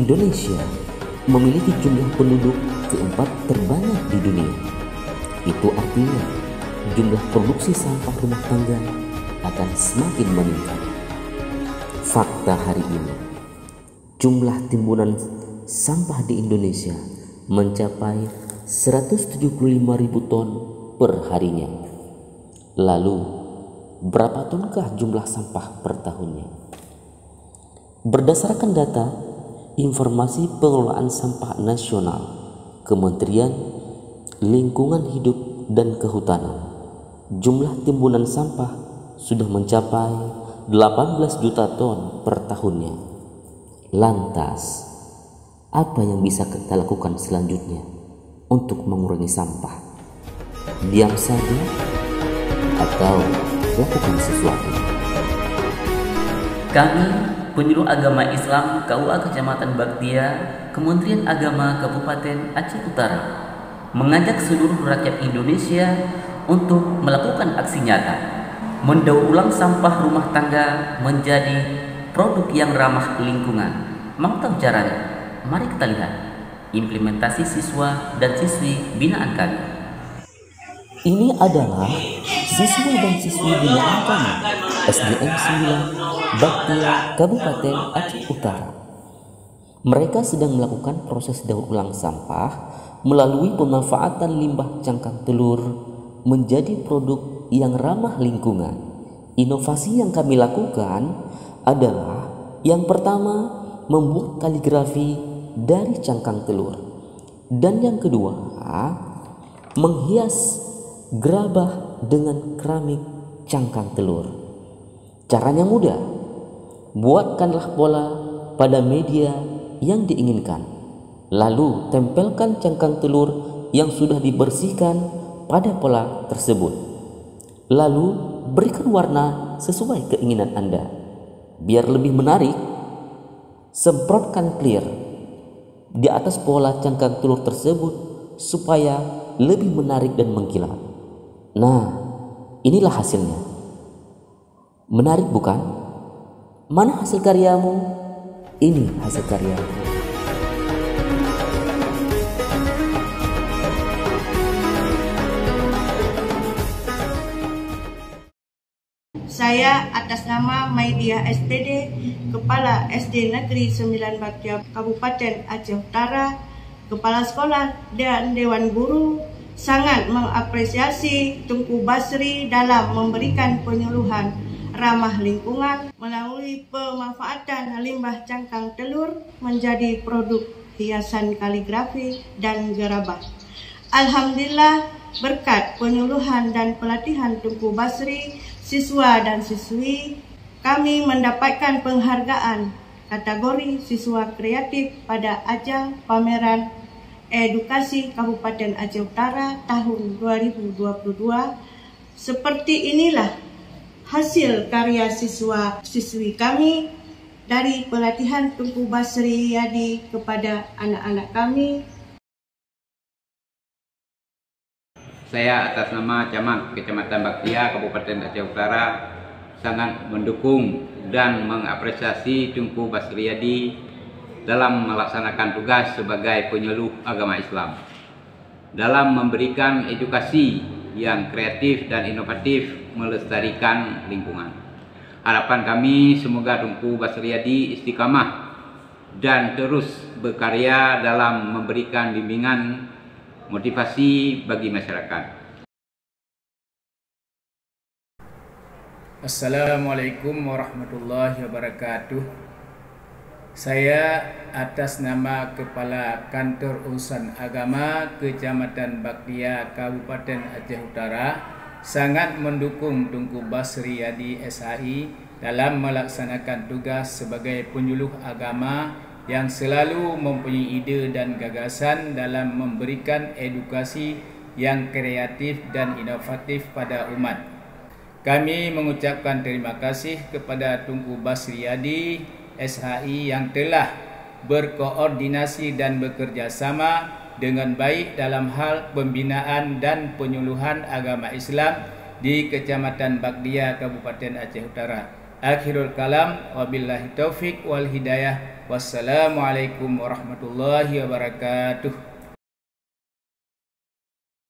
Indonesia memiliki jumlah penduduk keempat terbanyak di dunia. Itu artinya jumlah produksi sampah rumah tangga akan semakin meningkat. Fakta hari ini, jumlah timbunan sampah di Indonesia mencapai 175.000 ton per harinya. Lalu, berapa tonkah jumlah sampah per tahunnya? Berdasarkan data Informasi Pengelolaan Sampah Nasional Kementerian Lingkungan Hidup dan Kehutanan, jumlah timbunan sampah sudah mencapai 18 juta ton per tahunnya. Lantas, apa yang bisa kita lakukan selanjutnya untuk mengurangi sampah? Diam saja atau lakukan sesuatu? Kami, Penyuluh Agama Islam KUA Kecamatan Baktia, Kementerian Agama Kabupaten Aceh Utara, mengajak seluruh rakyat Indonesia untuk melakukan aksi nyata, mendaur ulang sampah rumah tangga menjadi produk yang ramah lingkungan. Mau tahu caranya? Mari kita lihat implementasi siswa dan siswi binaan kami. Ini adalah siswa dan siswi binaan kami SDN 9 Baktia, Kabupaten Aceh Utara. Mereka sedang melakukan proses daur ulang sampah melalui pemanfaatan limbah cangkang telur menjadi produk yang ramah lingkungan. Inovasi yang kami lakukan adalah yang pertama, membuat kaligrafi dari cangkang telur, dan yang kedua, menghias gerabah dengan keramik cangkang telur. Caranya mudah. Buatkanlah pola pada media yang diinginkan. Lalu tempelkan cangkang telur yang sudah dibersihkan pada pola tersebut. Lalu berikan warna sesuai keinginan Anda. Biar lebih menarik, semprotkan clear di atas pola cangkang telur tersebut supaya lebih menarik dan mengkilat. Nah, inilah hasilnya. Menarik bukan? Mana hasil karyamu? Ini hasil karyamu. Saya atas nama Maidia SPD, Kepala SD Negeri 9 Baktia, Kabupaten Aceh Utara, Kepala Sekolah dan Dewan Guru, sangat mengapresiasi Tunku Basri dalam memberikan penyuluhan ramah lingkungan melalui pemanfaatan limbah cangkang telur menjadi produk hiasan kaligrafi dan gerabah. Alhamdulillah, berkat penyuluhan dan pelatihan Tunku Basri, siswa dan siswi kami mendapatkan penghargaan kategori siswa kreatif pada ajang pameran edukasi Kabupaten Aceh Utara tahun 2022. Seperti inilah hasil karya siswa-siswi kami dari pelatihan Tunku Basri Yadi kepada anak-anak kami. Saya atas nama Camat Kecamatan Baktia, Kabupaten Aceh Utara, sangat mendukung dan mengapresiasi Tunku Basri Yadi dalam melaksanakan tugas sebagai penyuluh agama Islam dalam memberikan edukasi yang kreatif dan inovatif melestarikan lingkungan. Harapan kami semoga Tunku Basri Yadi istiqamah dan terus berkarya dalam memberikan bimbingan motivasi bagi masyarakat. Assalamualaikum warahmatullahi wabarakatuh. Saya atas nama Kepala Kantor Urusan Agama Kecamatan Baktia, Kabupaten Aceh Utara, sangat mendukung Tunku Basri Yadi SHI dalam melaksanakan tugas sebagai penyuluh agama yang selalu mempunyai ide dan gagasan dalam memberikan edukasi yang kreatif dan inovatif pada umat. Kami mengucapkan terima kasih kepada Tunku Basri Yadi SHI yang telah berkoordinasi dan bekerja sama dengan baik dalam hal pembinaan dan penyuluhan agama Islam di Kecamatan Bagdia, Kabupaten Aceh Utara. Akhirul kalam, wabillahi taufik wal hidayah. Wassalamualaikum warahmatullahi wabarakatuh.